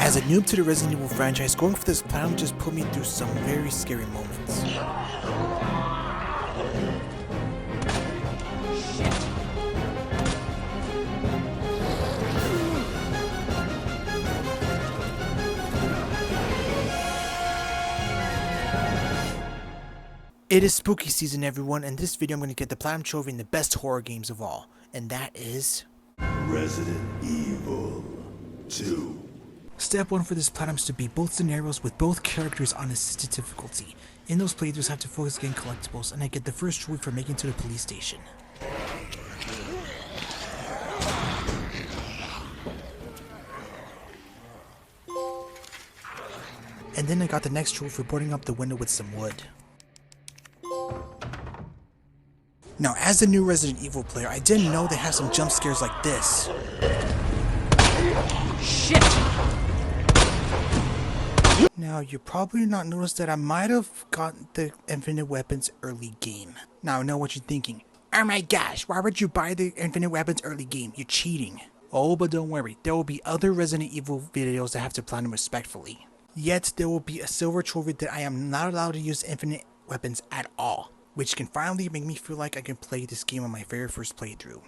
As a noob to the Resident Evil franchise, going for this platinum just put me through some very scary moments. It is spooky season, everyone, and in this video I'm going to get the platinum trophy in the best horror games of all, and that is Resident Evil 2. Step 1 for this platinum is to beat both scenarios with both characters on assisted difficulty. In those playthroughs I have to focus getting collectibles, and I get the first trophy for making it to the police station. And then I got the next trophy for boarding up the window with some wood. Now, as a new Resident Evil player, I didn't know they have some jump scares like this. Shit! Now, you probably not noticed that I might have gotten the infinite weapons early game. Now, I know what you're thinking. Oh my gosh, why would you buy the infinite weapons early game? You're cheating. Oh, but don't worry, there will be other Resident Evil videos that have to platinum respectfully. Yet, there will be a silver trophy that I am not allowed to use infinite weapons at all, which can finally make me feel like I can play this game on my very first playthrough.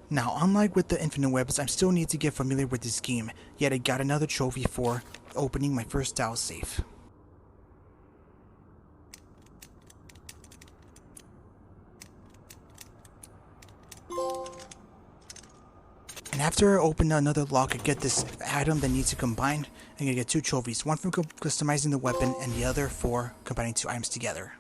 Now, unlike with the infinite weapons, I still need to get familiar with this game, yet I got another trophy for opening my first 2’s safe. And after I open another lock, I get this item that needs to combine, and I get 2 trophies, one for customizing the weapon and the other for combining 2 items together.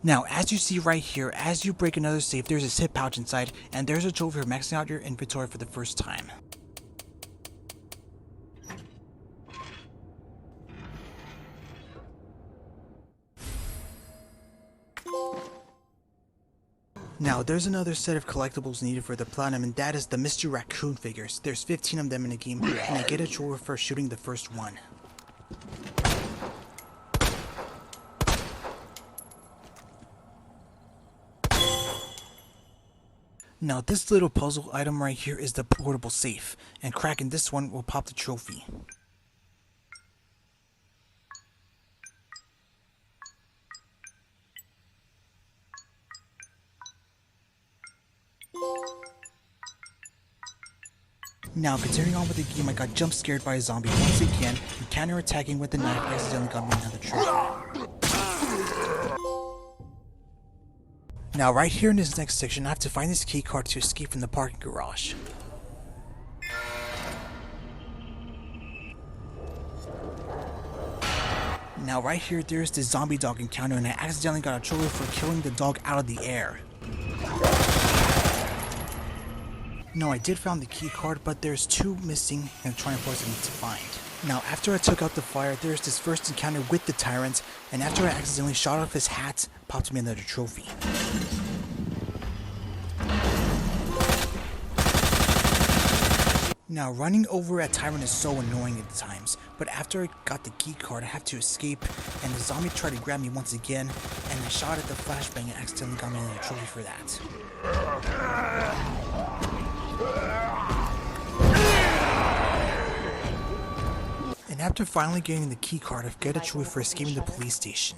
Now, as you see right here, as you break another safe, there's a zip pouch inside, and there's a trophy for maxing out your inventory for the first time. Now, there's another set of collectibles needed for the platinum, and that is the Mr. Raccoon figures. There's 15 of them in the game, and I get a trophy for shooting the first one. Now, this little puzzle item right here is the portable safe, and cracking this one will pop the trophy. Now, continuing on with the game, I got jump scared by a zombie once again, and counter-attacking with the knife accidentally got me another trophy. Now, right here in this next section, I have to find this key card to escape from the parking garage. Now, right here, there's this zombie dog encounter, and I accidentally got a trophy for killing the dog out of the air. No, I did find the key card, but there's 2 missing and trying to force me to find. Now, after I took out the fire, there's this first encounter with the tyrant, and after I accidentally shot off his hat, popped me another trophy. Now, running over a tyrant is so annoying at times, but after I got the key card, I have to escape, and the zombie tried to grab me once again, and I shot at the flashbang and accidentally got me another trophy for that. And after finally getting the key card, I get a trophy for escaping the police station.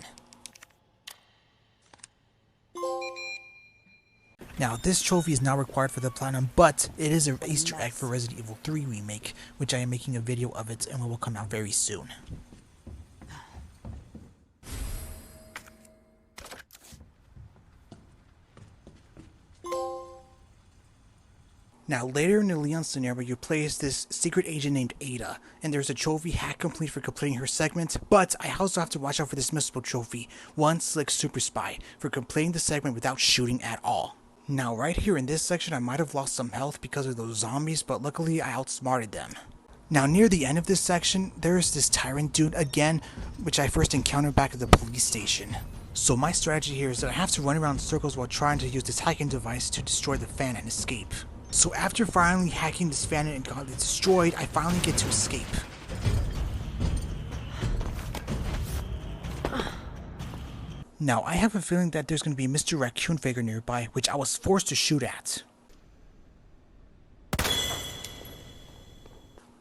Now, this trophy is not required for the platinum, but it is an Easter egg for Resident Evil 3 Remake, which I am making a video of it and it will come out very soon. Now, later in the Leon scenario, you play as this secret agent named Ada, and there's a trophy hack complete for completing her segment, but I also have to watch out for this missable trophy, One Slick Super Spy, for completing the segment without shooting at all. Now, right here in this section, I might have lost some health because of those zombies, but luckily I outsmarted them. Now, near the end of this section, there is this tyrant dude again, which I first encountered back at the police station. So my strategy here is that I have to run around in circles while trying to use this hacking device to destroy the fan and escape. So after finally hacking this fan and got it destroyed, I finally get to escape. Now, I have a feeling that there's going to be a Mr. Raccoon figure nearby, which I was forced to shoot at.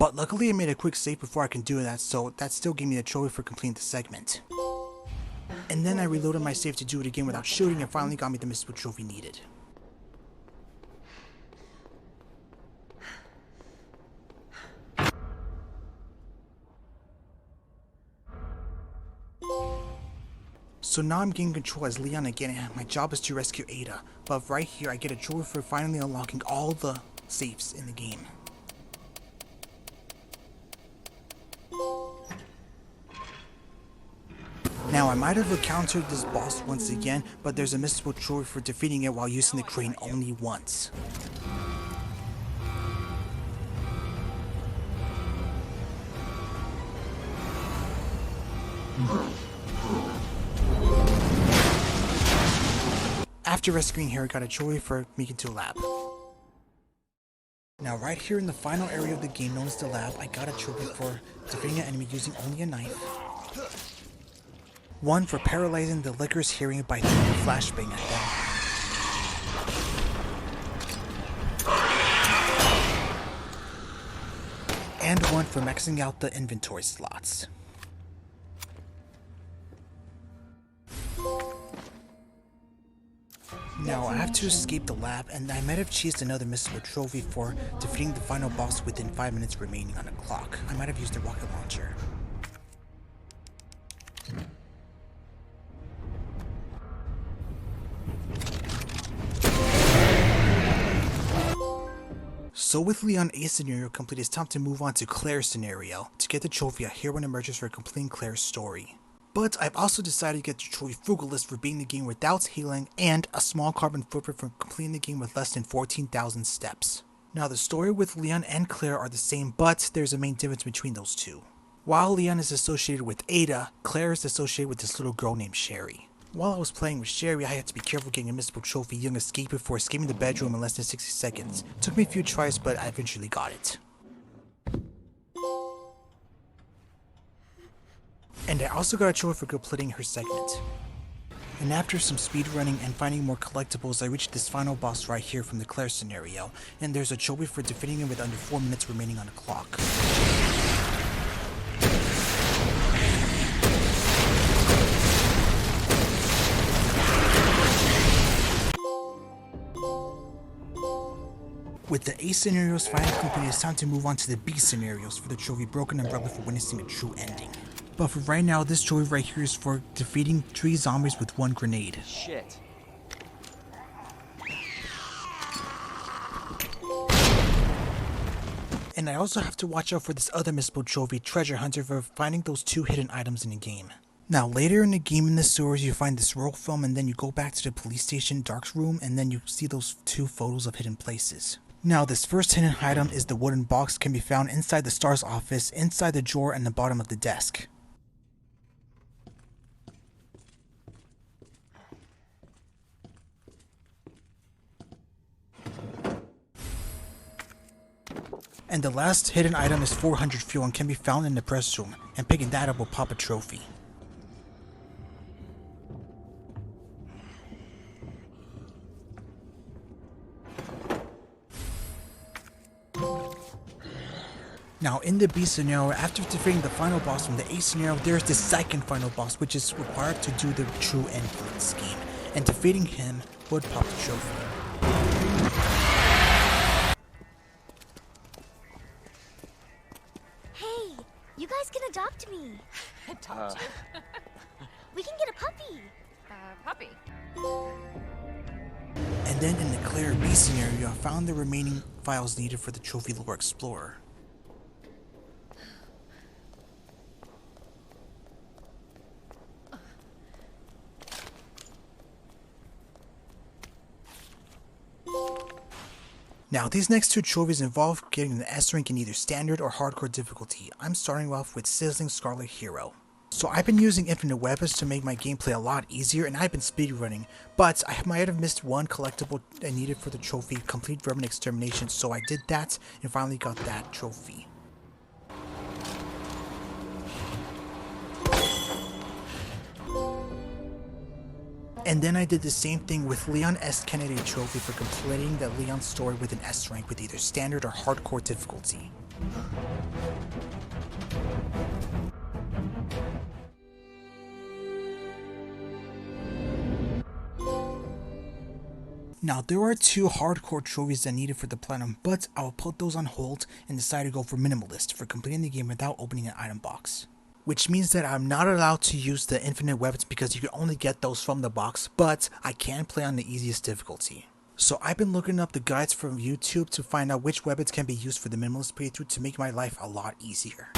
But luckily I made a quick save before I can do that, so that still gave me the trophy for completing the segment. And then I reloaded my save to do it again without shooting and finally got me the mystical trophy needed. So now I'm gaining control as Leon again, and my job is to rescue Ada. But right here I get a trophy for finally unlocking all the safes in the game. Now I might have encountered this boss once again, but there's a mystical trophy for defeating it while using the crane only once. After rescuing her, I got a trophy for making it to a lab. Now right here in the final area of the game known as the lab, I got a trophy for defeating an enemy using only a knife. One for paralyzing the Licker's hearing by throwing a flashbang at them. And one for maxing out the inventory slots. Now I have to escape the lab, and I might have cheesed another mystical trophy for defeating the final boss within 5 minutes remaining on the clock. I might have used a rocket launcher. So with Leon A's scenario complete, it's time to move on to Claire's scenario. To get the trophy, a heroine emerges for completing Claire's story. But I've also decided to get the trophy Frugalist for beating the game without healing, and a small carbon footprint for completing the game with less than 14,000 steps. Now the story with Leon and Claire are the same, but there's a main difference between those two. While Leon is associated with Ada, Claire is associated with this little girl named Sherry. While I was playing with Sherry, I had to be careful getting a mystical trophy Young Escape before escaping the bedroom in less than 60 seconds. It took me a few tries, but I eventually got it. And I also got a trophy for completing her segment. And after some speedrunning and finding more collectibles, I reached this final boss right here from the Claire scenario, and there's a trophy for defeating him with under 4 minutes remaining on the clock. With the A scenarios finally complete, it's time to move on to the B scenarios for the trophy Broken Umbrella for witnessing a true ending. But for right now, this trophy right here is for defeating 3 zombies with 1 grenade. Shit. And I also have to watch out for this other mystical trophy, Treasure Hunter, for finding those 2 hidden items in the game. Now later in the game in the sewers, you find this roll film, and then you go back to the police station Dark's room, and then you see those 2 photos of hidden places. Now this first hidden item is the wooden box, can be found inside the Star's office, inside the drawer and the bottom of the desk. And the last hidden item is 400 fuel and can be found in the press room, and picking that up will pop a trophy. Now in the B scenario, after defeating the final boss from the A scenario, there's the second final boss which is required to do the true end for this game, and defeating him would pop the trophy. Hey, you guys can adopt me. Adopt you? We can get a puppy. Puppy. And then in the Claire B scenario, I found the remaining files needed for the Trophy Lore Explorer. Now, these next 2 trophies involve getting an S rank in either standard or hardcore difficulty. I'm starting off with Sizzling Scarlet Hero. So I've been using infinite weapons to make my gameplay a lot easier, and I've been speedrunning, but I might have missed one collectible I needed for the trophy, Complete Vermin Extermination, so I did that and finally got that trophy. And then I did the same thing with Leon S. Kennedy trophy for completing the Leon story with an S rank with either standard or hardcore difficulty. Now there are 2 hardcore trophies that I needed for the platinum, but I will put those on hold and decide to go for minimalist for completing the game without opening an item box. Which means that I'm not allowed to use the infinite weapons because you can only get those from the box, but I can play on the easiest difficulty. So I've been looking up the guides from YouTube to find out which weapons can be used for the minimalist playthrough to make my life a lot easier.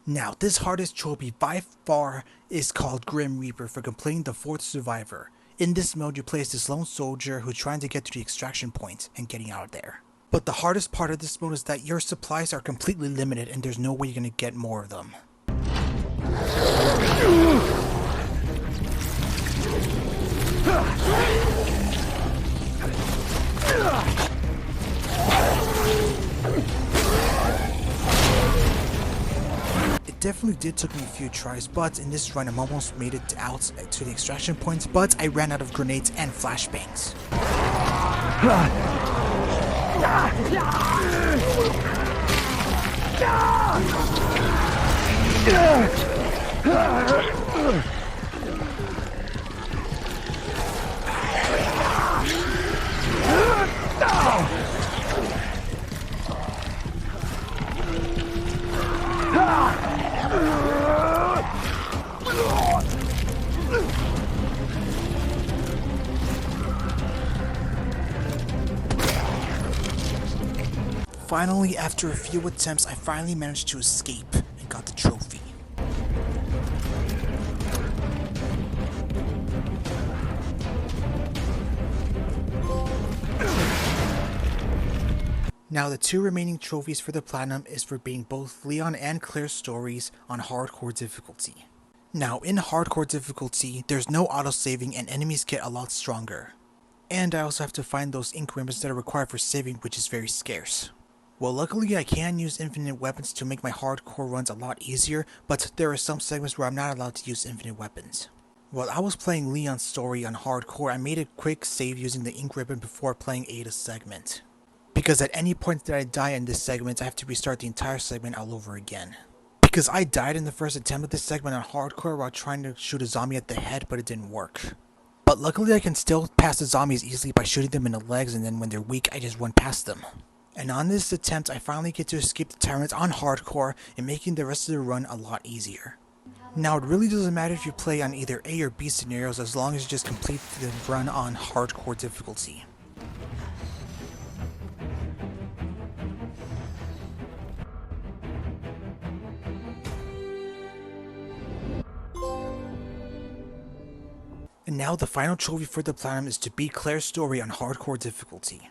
Now, this hardest trophy by far is called Grim Reaper for completing the 4th survivor. In this mode, you play as this lone soldier who's trying to get to the extraction point and getting out of there. But the hardest part of this mode is that your supplies are completely limited and there's no way you're going to get more of them. It definitely did took me a few tries, but in this run I almost made it out to the extraction point, but I ran out of grenades and flashbangs. Finally, after a few attempts, I finally managed to escape and got the trophy. Now the 2 remaining trophies for the platinum is for being both Leon and Claire's stories on hardcore difficulty. Now in hardcore difficulty, there's no autosaving and enemies get a lot stronger. And I also have to find those ink ribbons that are required for saving, which is very scarce. Well, luckily I can use infinite weapons to make my hardcore runs a lot easier, but there are some segments where I'm not allowed to use infinite weapons. While I was playing Leon's story on hardcore, I made a quick save using the ink ribbon before playing Ada's segment. Because at any point that I die in this segment, I have to restart the entire segment all over again. Because I died in the first attempt of this segment on hardcore while trying to shoot a zombie at the head, but it didn't work. But luckily I can still pass the zombies easily by shooting them in the legs, and then when they're weak, I just run past them. And on this attempt, I finally get to escape the tyrants on hardcore and making the rest of the run a lot easier. Now it really doesn't matter if you play on either A or B scenarios as long as you just complete the run on hardcore difficulty. And now the final trophy for the platinum is to beat Claire's story on hardcore difficulty.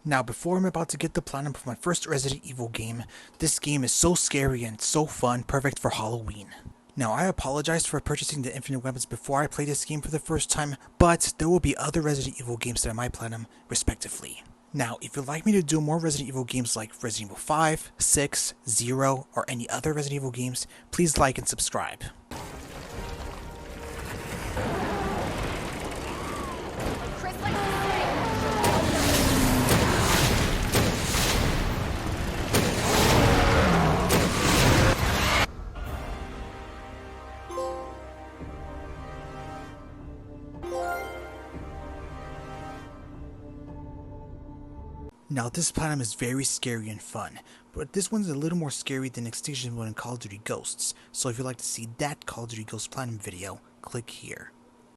Now before I'm about to get the platinum for my first Resident Evil game, this game is so scary and so fun, perfect for Halloween. Now I apologize for purchasing the infinite weapons before I play this game for the first time, but there will be other Resident Evil games that I might platinum respectively. Now if you'd like me to do more Resident Evil games like Resident Evil 5, 6, 0, or any other Resident Evil games, please like and subscribe. Now this platinum is very scary and fun, but this one's a little more scary than Extinction Mode in Call of Duty Ghosts, so if you'd like to see that Call of Duty Ghosts platinum video, click here.